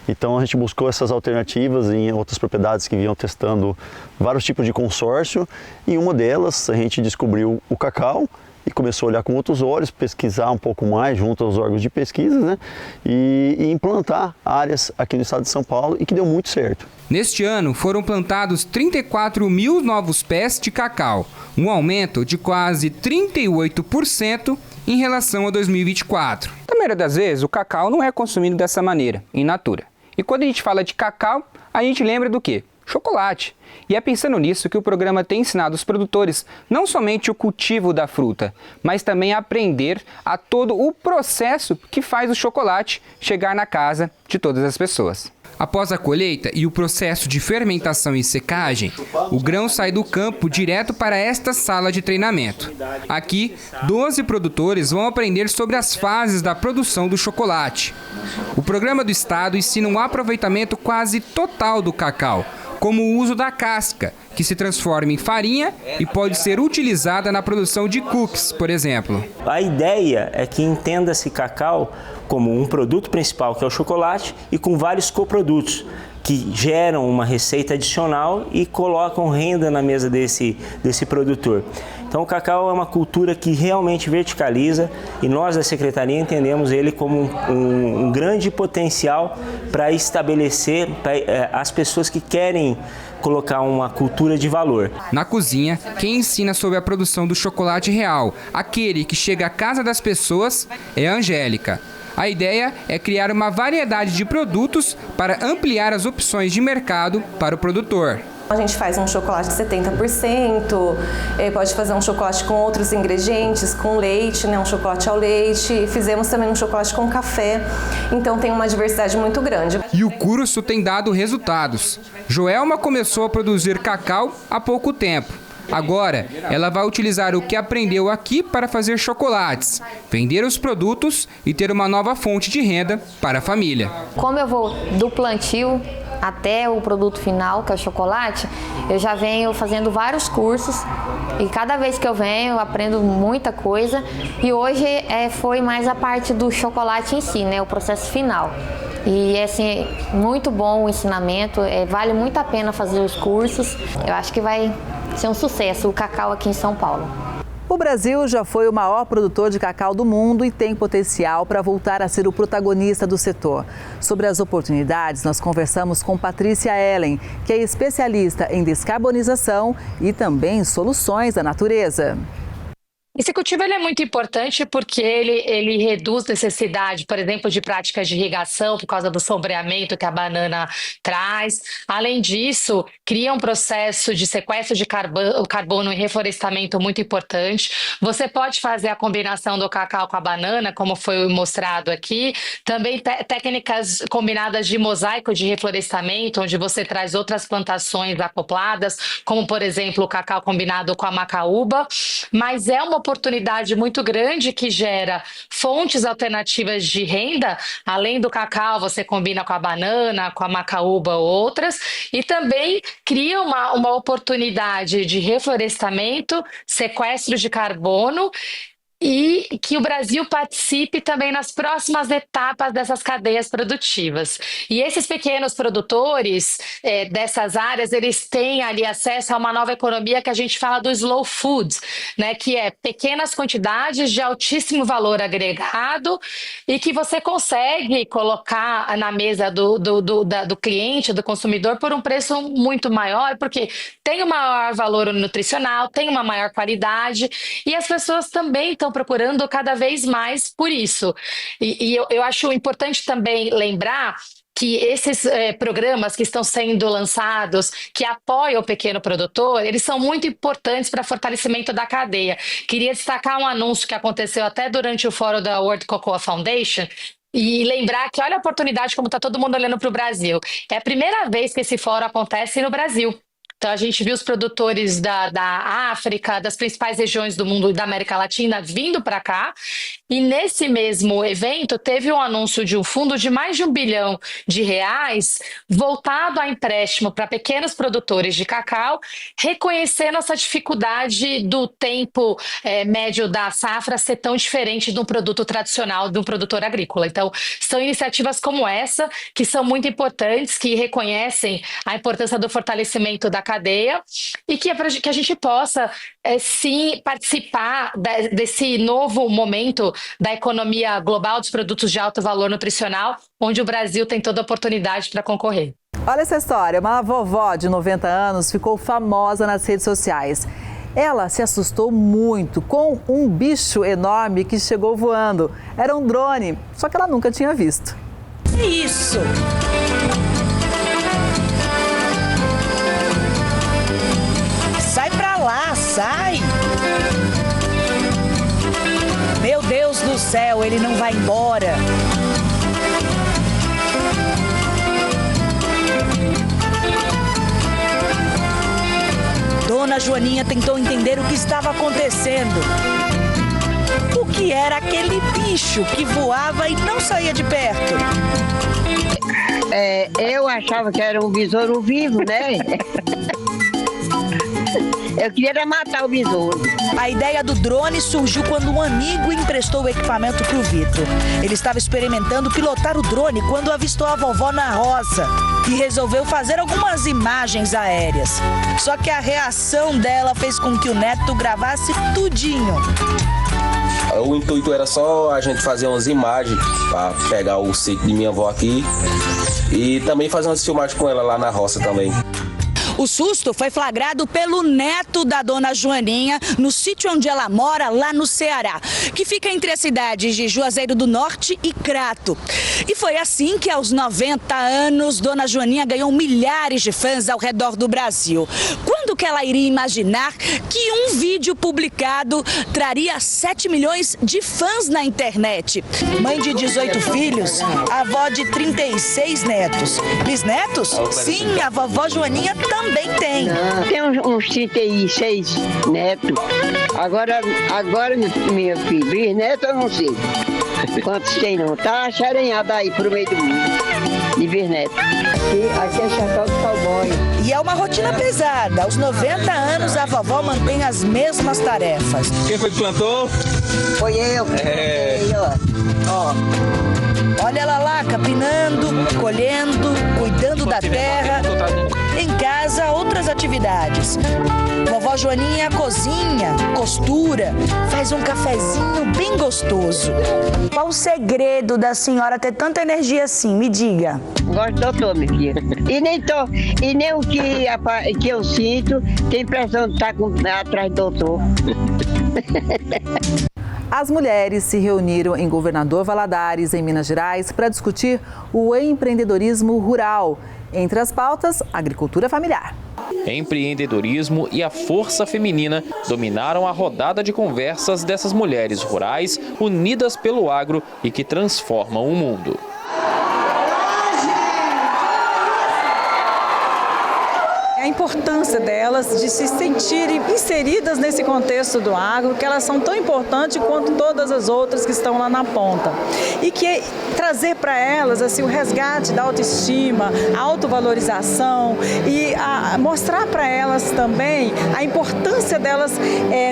Então a gente buscou essas alternativas em outras propriedades que vinham testando vários tipos de consórcio, e uma delas a gente descobriu o cacau e começou a olhar com outros olhos, pesquisar um pouco mais junto aos órgãos de pesquisa, né? E implantar áreas aqui no estado de São Paulo, e que deu muito certo. Neste ano foram plantados 34 mil novos pés de cacau, um aumento de quase 38% em relação a 2024. Na maioria das vezes, o cacau não é consumido dessa maneira, in natura. E quando a gente fala de cacau, a gente lembra do quê? Chocolate. E é pensando nisso que o programa tem ensinado os produtores não somente o cultivo da fruta, mas também a aprender a todo o processo que faz o chocolate chegar na casa de todas as pessoas. Após a colheita e o processo de fermentação e secagem, o grão sai do campo direto para esta sala de treinamento. Aqui, 12 produtores vão aprender sobre as fases da produção do chocolate. O programa do estado ensina um aproveitamento quase total do cacau, como o uso da casca, que se transforma em farinha e pode ser utilizada na produção de cookies, por exemplo. A ideia é que entenda-se cacau como um produto principal, que é o chocolate, e com vários coprodutos que geram uma receita adicional e colocam renda na mesa desse produtor. Então o cacau é uma cultura que realmente verticaliza, e nós da Secretaria entendemos ele como um grande potencial para estabelecer as pessoas que querem colocar uma cultura de valor. Na cozinha, quem ensina sobre a produção do chocolate real, aquele que chega à casa das pessoas, é a Angélica. A ideia é criar uma variedade de produtos para ampliar as opções de mercado para o produtor. A gente faz um chocolate de 70%, pode fazer um chocolate com outros ingredientes, com leite, né, um chocolate ao leite. Fizemos também um chocolate com café, então tem uma diversidade muito grande. E o curso tem dado resultados. Joelma começou a produzir cacau há pouco tempo. Agora, ela vai utilizar o que aprendeu aqui para fazer chocolates, vender os produtos e ter uma nova fonte de renda para a família. Como eu vou do plantio até o produto final, que é o chocolate, eu já venho fazendo vários cursos e cada vez que eu venho eu aprendo muita coisa e hoje foi mais a parte do chocolate em si, né, o processo final. E é assim, muito bom o ensinamento, vale muito a pena fazer os cursos, eu acho que vai ser um sucesso o cacau aqui em São Paulo. O Brasil já foi o maior produtor de cacau do mundo e tem potencial para voltar a ser o protagonista do setor. Sobre as oportunidades, nós conversamos com Patrícia Ellen, que é especialista em descarbonização e também em soluções da natureza. Esse cultivo ele é muito importante porque ele reduz necessidade, por exemplo, de práticas de irrigação por causa do sombreamento que a banana traz. Além disso, cria um processo de sequestro de carbono e reflorestamento muito importante. Você pode fazer a combinação do cacau com a banana, como foi mostrado aqui. Também técnicas combinadas de mosaico de reflorestamento, onde você traz outras plantações acopladas, como, por exemplo, o cacau combinado com a macaúba. Mas é uma oportunidade muito grande que gera fontes alternativas de renda. Além do cacau, você combina com a banana, com a macaúba ou outras, e também cria uma oportunidade de reflorestamento, sequestro de carbono, e que o Brasil participe também nas próximas etapas dessas cadeias produtivas. E esses pequenos produtores dessas áreas, eles têm ali acesso a uma nova economia que a gente fala do slow food, né, que é pequenas quantidades de altíssimo valor agregado e que você consegue colocar na mesa do cliente, do consumidor, por um preço muito maior, porque tem um maior valor nutricional, tem uma maior qualidade e as pessoas também estão procurando cada vez mais por isso. E eu acho importante também lembrar que esses programas que estão sendo lançados, que apoiam o pequeno produtor, eles são muito importantes para fortalecimento da cadeia. Queria destacar um anúncio que aconteceu até durante o fórum da World Cocoa Foundation, e lembrar que olha a oportunidade como está todo mundo olhando para o Brasil. É a primeira vez que esse fórum acontece no Brasil. Então, a gente viu os produtores da África, das principais regiões do mundo e da América Latina vindo para cá. E nesse mesmo evento, teve um anúncio de um fundo de mais de R$1 bilhão voltado a empréstimo para pequenos produtores de cacau, reconhecendo essa dificuldade do tempo médio da safra ser tão diferente de um produto tradicional, de um produtor agrícola. Então, são iniciativas como essa, que são muito importantes, que reconhecem a importância do fortalecimento da cadeia e que a gente possa, sim, participar desse novo momento da economia global dos produtos de alto valor nutricional, onde o Brasil tem toda a oportunidade para concorrer. Olha essa história, uma vovó de 90 anos ficou famosa nas redes sociais. Ela se assustou muito com um bicho enorme que chegou voando. Era um drone, só que ela nunca tinha visto. Que isso? Sai pra lá, sai! Meu Deus do céu, ele não vai embora. Dona Joaninha tentou entender o que estava acontecendo. O que era aquele bicho que voava e não saía de perto? Eu achava que era um besouro vivo, né? Eu queria matar o besouro. A ideia do drone surgiu quando um amigo emprestou o equipamento para o Vitor. Ele estava experimentando pilotar o drone quando avistou a vovó na roça e resolveu fazer algumas imagens aéreas. Só que a reação dela fez com que o neto gravasse tudinho. O intuito era só a gente fazer umas imagens para pegar o sítio de minha avó aqui e também fazer umas filmagens com ela lá na roça também. O susto foi flagrado pelo neto da dona Joaninha, no sítio onde ela mora, lá no Ceará, que fica entre as cidades de Juazeiro do Norte e Crato. E foi assim que, aos 90 anos, dona Joaninha ganhou milhares de fãs ao redor do Brasil. Quando que ela iria imaginar que um vídeo publicado traria 7 milhões de fãs na internet? Mãe de 18 filhos, avó de 36 netos. Bisnetos? Sim, a vovó Joaninha também tem. Tem uns 36 netos. Agora meu filho, bisneto eu não sei quantos tem não. Tá acharenhada aí pro meio do mundo de bisneto. Aqui é Chapéu do Cowboy. E é uma rotina pesada. Aos 90 anos, a vovó mantém as mesmas tarefas. Quem foi que plantou? Foi eu. Ó. Olha ela lá, capinando, colhendo, cuidando da terra. Em casa, outras atividades. Vovó Joaninha cozinha, costura, faz um cafezinho bem gostoso. Qual o segredo da senhora ter tanta energia assim? Me diga. Gosto do doutor, minha filha. E nem o que eu sinto, tem impressão de estar atrás do doutor. As mulheres se reuniram em Governador Valadares, em Minas Gerais, para discutir o empreendedorismo rural. Entre as pautas, agricultura familiar. Empreendedorismo e a força feminina dominaram a rodada de conversas dessas mulheres rurais unidas pelo agro e que transformam o mundo. A importância delas de se sentirem inseridas nesse contexto do agro, que elas são tão importantes quanto todas as outras que estão lá na ponta. E que trazer para elas assim, o resgate da autoestima, a autovalorização e mostrar para elas também a importância delas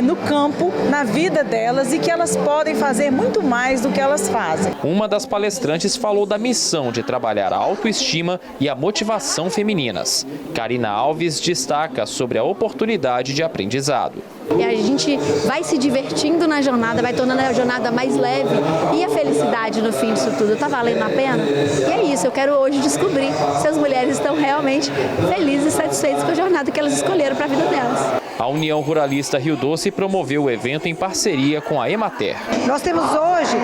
no campo, na vida delas e que elas podem fazer muito mais do que elas fazem. Uma das palestrantes falou da missão de trabalhar a autoestima e a motivação femininas. Karina Alves destaca sobre a oportunidade de aprendizado. E a gente vai se divertindo na jornada, vai tornando a jornada mais leve e a felicidade no fim disso tudo. Tá valendo a pena? E é isso, eu quero hoje descobrir se as mulheres estão realmente felizes e satisfeitas com a jornada que elas escolheram para a vida delas. A União Ruralista Rio Doce promoveu o evento em parceria com a Emater. Nós temos hoje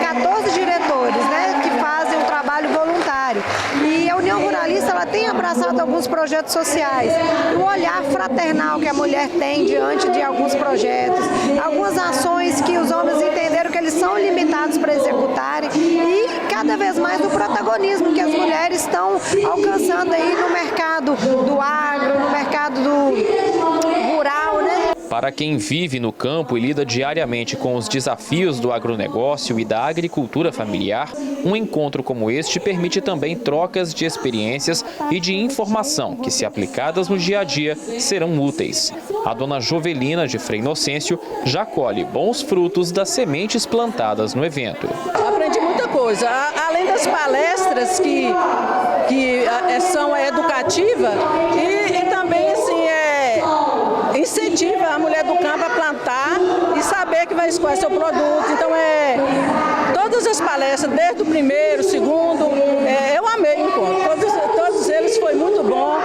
14 diretores, que fazem um trabalho voluntário. E a União Ruralista ela tem abraçado alguns projetos sociais. O olhar fraternal que a mulher tem diante de alguns projetos, algumas ações que os homens entenderam que eles são limitados para executarem e cada vez mais o protagonismo que as mulheres estão alcançando aí no mercado do agro, no mercado do rural, Para quem vive no campo e lida diariamente com os desafios do agronegócio e da agricultura familiar, um encontro como este permite também trocas de experiências e de informação que, se aplicadas no dia a dia, serão úteis. A dona Jovelina de Frei Inocêncio já colhe bons frutos das sementes plantadas no evento. Aprendi muita coisa, além das palestras que são educativas e também assim incentiva a mulher do campo a plantar e saber que vai escolher seu produto. Então todas as palestras, desde o primeiro, segundo, eu amei o encontro. Todos eles foi muito bom.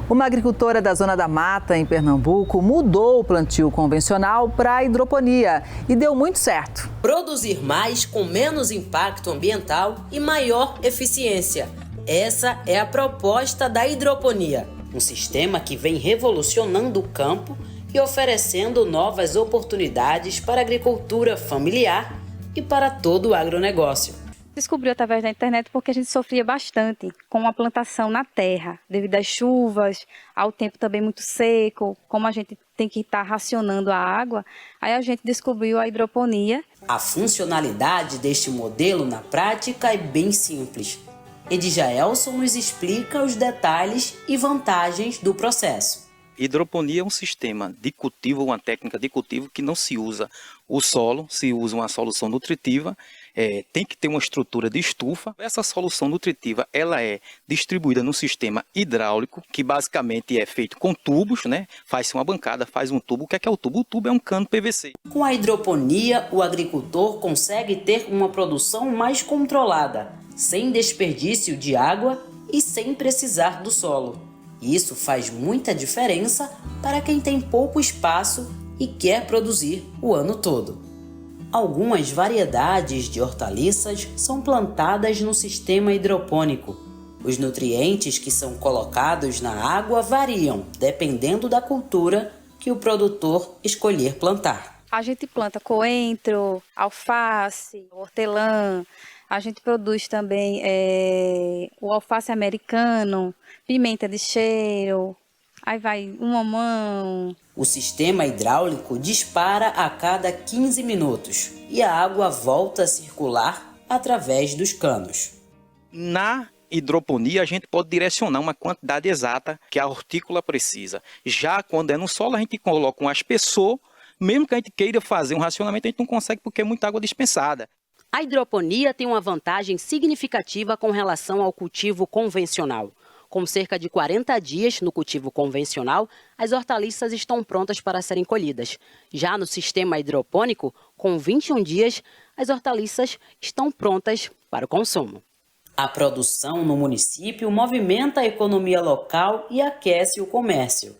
Uma agricultora da Zona da Mata, em Pernambuco, mudou o plantio convencional para a hidroponia e deu muito certo. Produzir mais com menos impacto ambiental e maior eficiência. Essa é a proposta da hidroponia, um sistema que vem revolucionando o campo e oferecendo novas oportunidades para a agricultura familiar e para todo o agronegócio. Descobriu através da internet porque a gente sofria bastante com a plantação na terra, devido às chuvas, ao tempo também muito seco, como a gente tem que estar racionando a água, aí a gente descobriu a hidroponia. A funcionalidade deste modelo na prática é bem simples. Edjaelson nos explica os detalhes e vantagens do processo. Hidroponia é um sistema de cultivo, uma técnica de cultivo que não se usa o solo, se usa uma solução nutritiva, tem que ter uma estrutura de estufa. Essa solução nutritiva ela é distribuída no sistema hidráulico, que basicamente é feito com tubos, faz-se uma bancada, faz um tubo. O que é o tubo? O tubo é um cano PVC. Com a hidroponia, o agricultor consegue ter uma produção mais controlada, sem desperdício de água e sem precisar do solo. Isso faz muita diferença para quem tem pouco espaço e quer produzir o ano todo. Algumas variedades de hortaliças são plantadas no sistema hidropônico. Os nutrientes que são colocados na água variam dependendo da cultura que o produtor escolher plantar. A gente planta coentro, alface, hortelã. A gente produz também o alface americano, pimenta de cheiro, aí vai um mamão. O sistema hidráulico dispara a cada 15 minutos e a água volta a circular através dos canos. Na hidroponia, a gente pode direcionar uma quantidade exata que a hortícola precisa. Já quando é no solo, a gente coloca um aspersor, mesmo que a gente queira fazer um racionamento, a gente não consegue porque é muita água dispensada. A hidroponia tem uma vantagem significativa com relação ao cultivo convencional. Com cerca de 40 dias no cultivo convencional, as hortaliças estão prontas para serem colhidas. Já no sistema hidropônico, com 21 dias, as hortaliças estão prontas para o consumo. A produção no município movimenta a economia local e aquece o comércio.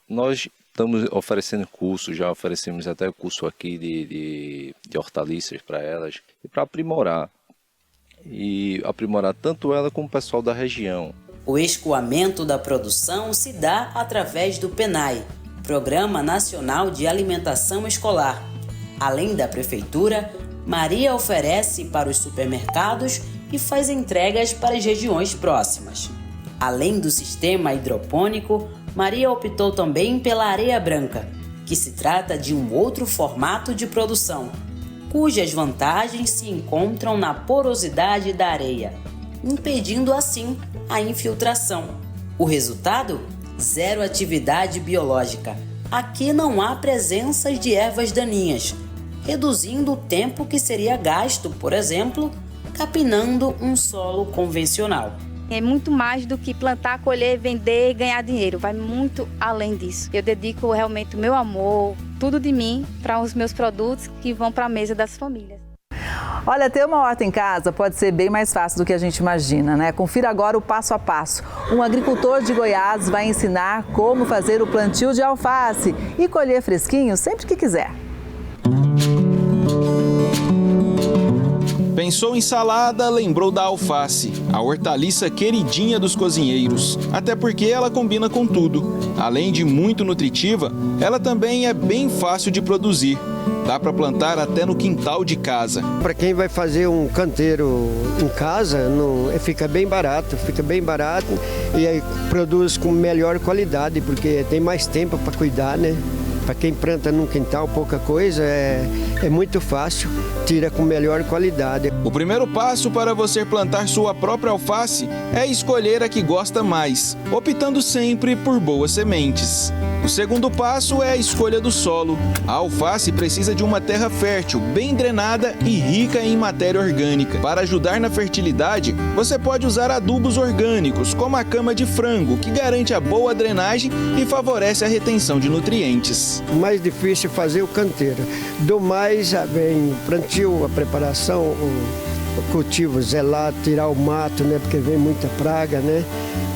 Nós estamos oferecendo cursos, já oferecemos até curso aqui de hortaliças para elas, e para aprimorar tanto ela como o pessoal da região. O escoamento da produção se dá através do PNAE, Programa Nacional de Alimentação Escolar. Além da prefeitura, Maria oferece para os supermercados e faz entregas para as regiões próximas. Além do sistema hidropônico, Maria optou também pela areia branca, que se trata de um outro formato de produção, cujas vantagens se encontram na porosidade da areia, impedindo assim a infiltração. O resultado? Zero atividade biológica. Aqui não há presenças de ervas daninhas, reduzindo o tempo que seria gasto, por exemplo, capinando um solo convencional. É muito mais do que plantar, colher, vender e ganhar dinheiro. Vai muito além disso. Eu dedico realmente o meu amor, tudo de mim, para os meus produtos que vão para a mesa das famílias. Olha, ter uma horta em casa pode ser bem mais fácil do que a gente imagina, né? Confira agora o passo a passo. Um agricultor de Goiás vai ensinar como fazer o plantio de alface e colher fresquinho sempre que quiser. Pensou em salada, lembrou da alface, a hortaliça queridinha dos cozinheiros. Até porque ela combina com tudo. Além de muito nutritiva, ela também é bem fácil de produzir. Dá para plantar até no quintal de casa. Para quem vai fazer um canteiro em casa, fica bem barato e aí produz com melhor qualidade, porque tem mais tempo para cuidar, né? Para quem planta num quintal pouca coisa, é muito fácil, tira com melhor qualidade. O primeiro passo para você plantar sua própria alface é escolher a que gosta mais, optando sempre por boas sementes. O segundo passo é a escolha do solo. A alface precisa de uma terra fértil, bem drenada e rica em matéria orgânica. Para ajudar na fertilidade, você pode usar adubos orgânicos, como a cama de frango, que garante a boa drenagem e favorece a retenção de nutrientes. O mais difícil é fazer o canteiro. Do mais, vem plantio, a preparação, o cultivo, zelar, tirar o mato, né? Porque vem muita praga, né?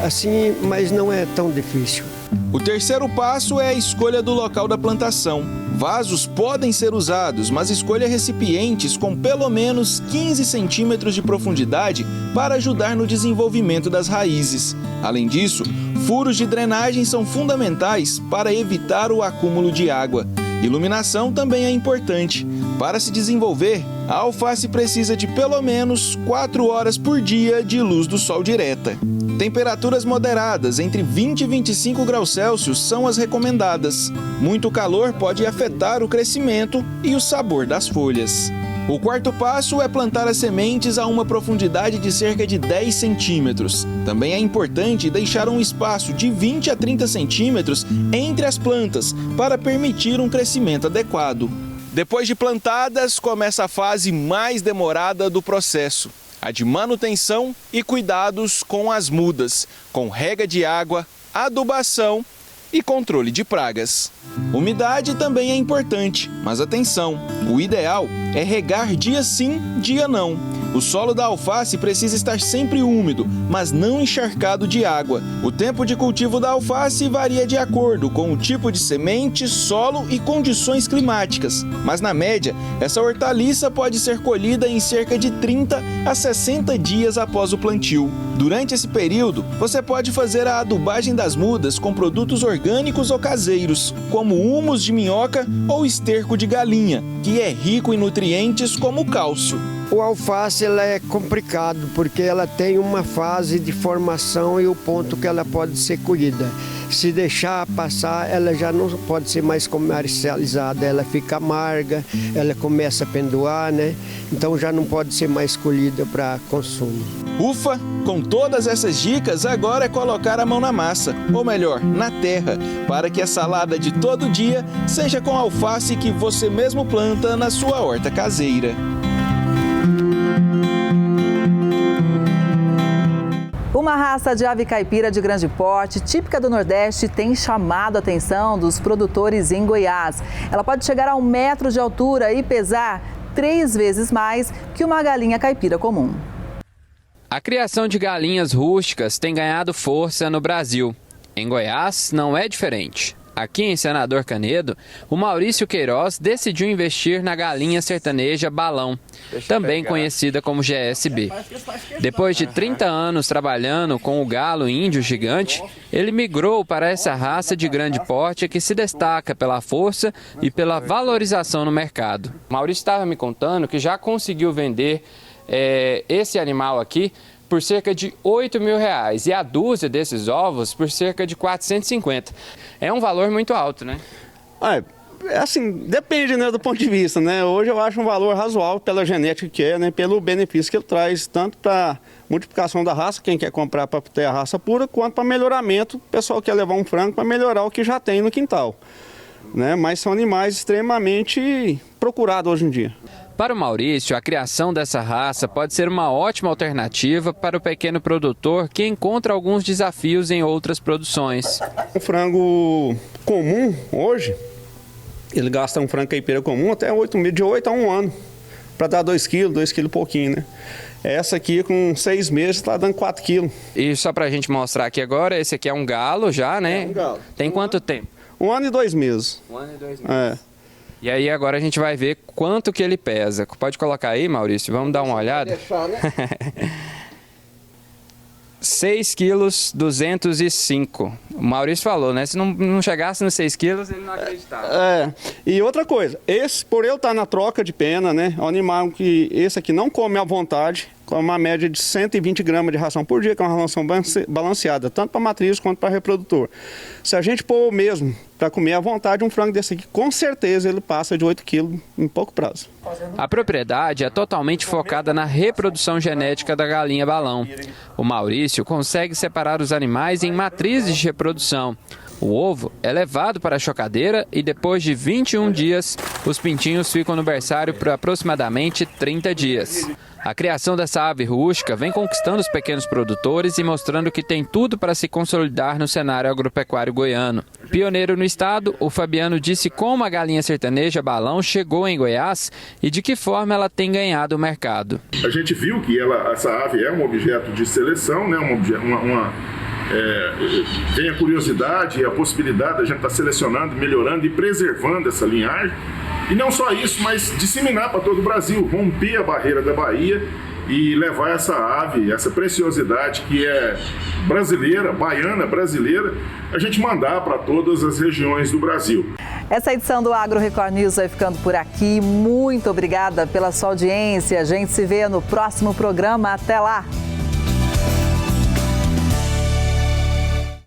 Assim, mas não é tão difícil. O terceiro passo é a escolha do local da plantação. Vasos podem ser usados, mas escolha recipientes com pelo menos 15 centímetros de profundidade para ajudar no desenvolvimento das raízes. Além disso, furos de drenagem são fundamentais para evitar o acúmulo de água. Iluminação também é importante. Para se desenvolver, a alface precisa de pelo menos 4 horas por dia de luz do sol direta. Temperaturas moderadas, entre 20 e 25 graus Celsius, são as recomendadas. Muito calor pode afetar o crescimento e o sabor das folhas. O quarto passo é plantar as sementes a uma profundidade de cerca de 10 centímetros. Também é importante deixar um espaço de 20 a 30 centímetros entre as plantas para permitir um crescimento adequado. Depois de plantadas, começa a fase mais demorada do processo, a de manutenção e cuidados com as mudas, com rega de água, adubação e controle de pragas. Umidade também é importante, mas atenção, o ideal é regar dia sim, dia não. O solo da alface precisa estar sempre úmido, mas não encharcado de água. O tempo de cultivo da alface varia de acordo com o tipo de semente, solo e condições climáticas. Mas na média, essa hortaliça pode ser colhida em cerca de 30 a 60 dias após o plantio. Durante esse período, você pode fazer a adubagem das mudas com produtos orgânicos ou caseiros, como humus de minhoca ou esterco de galinha, que é rico em nutrientes como cálcio. O alface ela é complicado porque ela tem uma fase de formação e o ponto que ela pode ser colhida. Se deixar passar, ela já não pode ser mais comercializada, ela fica amarga, ela começa a pendoar, né? Então já não pode ser mais colhida para consumo. Ufa! Com todas essas dicas, agora é colocar a mão na massa, ou melhor, na terra, para que a salada de todo dia seja com alface que você mesmo planta na sua horta caseira. Uma raça de ave caipira de grande porte, típica do Nordeste, tem chamado a atenção dos produtores em Goiás. Ela pode chegar a 1 metro de altura e pesar 3 vezes mais que uma galinha caipira comum. A criação de galinhas rústicas tem ganhado força no Brasil. Em Goiás, não é diferente. Aqui em Senador Canedo, o Maurício Queiroz decidiu investir na galinha sertaneja Balão, também conhecida como GSB. Depois de 30 anos trabalhando com o galo índio gigante, ele migrou para essa raça de grande porte que se destaca pela força e pela valorização no mercado. O Maurício estava me contando que já conseguiu vender esse animal aqui por cerca de R$8.000 e a dúzia desses ovos por cerca de 450. É um valor muito alto, né? Assim, depende, né, do ponto de vista, né? Hoje eu acho um valor razoável pela genética que é, né? Pelo benefício que ele traz, tanto para multiplicação da raça, quem quer comprar para ter a raça pura, quanto para melhoramento, o pessoal quer levar um frango para melhorar o que já tem no quintal, né? Mas são animais extremamente procurados hoje em dia. Para o Maurício, a criação dessa raça pode ser uma ótima alternativa para o pequeno produtor que encontra alguns desafios em outras produções. O frango comum, hoje, ele gasta um frango caipira comum até de 8 a 1 ano, para dar 2 quilos e pouquinho, né? Essa aqui com 6 meses está dando 4 quilos. E só para a gente mostrar aqui agora, esse aqui é um galo já, né? É um galo. Tem quanto tempo? 1 ano e 2 meses. 1 ano e 2 meses. E aí agora a gente vai ver quanto que ele pesa. Pode colocar aí, Maurício? Vamos dar uma olhada? Deixar, né? 6 quilos 205. O Maurício falou, né? Se não chegasse nos 6 quilos, ele não acreditava. E outra coisa, por eu estar na troca de pena, né? É um animal que esse aqui não come à vontade, com uma média de 120 gramas de ração por dia, que é uma ração balanceada, tanto para matriz quanto para reprodutor. Se a gente pôr mesmo para comer à vontade, um frango desse aqui, com certeza ele passa de 8 quilos em pouco prazo. A propriedade é totalmente focada na reprodução genética da galinha balão. O Maurício consegue separar os animais em matrizes de reprodução. O ovo é levado para a chocadeira e depois de 21 dias, os pintinhos ficam no berçário por aproximadamente 30 dias. A criação dessa ave rústica vem conquistando os pequenos produtores e mostrando que tem tudo para se consolidar no cenário agropecuário goiano. Pioneiro no estado, o Fabiano disse como a galinha sertaneja balão chegou em Goiás e de que forma ela tem ganhado o mercado. A gente viu que essa ave é um objeto de seleção, né? Tem a curiosidade e a possibilidade de a gente estar selecionando, melhorando e preservando essa linhagem. E não só isso, mas disseminar para todo o Brasil, romper a barreira da Bahia e levar essa ave, essa preciosidade que é brasileira, baiana, brasileira, a gente mandar para todas as regiões do Brasil. Essa edição do Agro Record News vai ficando por aqui. Muito obrigada pela sua audiência. A gente se vê no próximo programa. Até lá!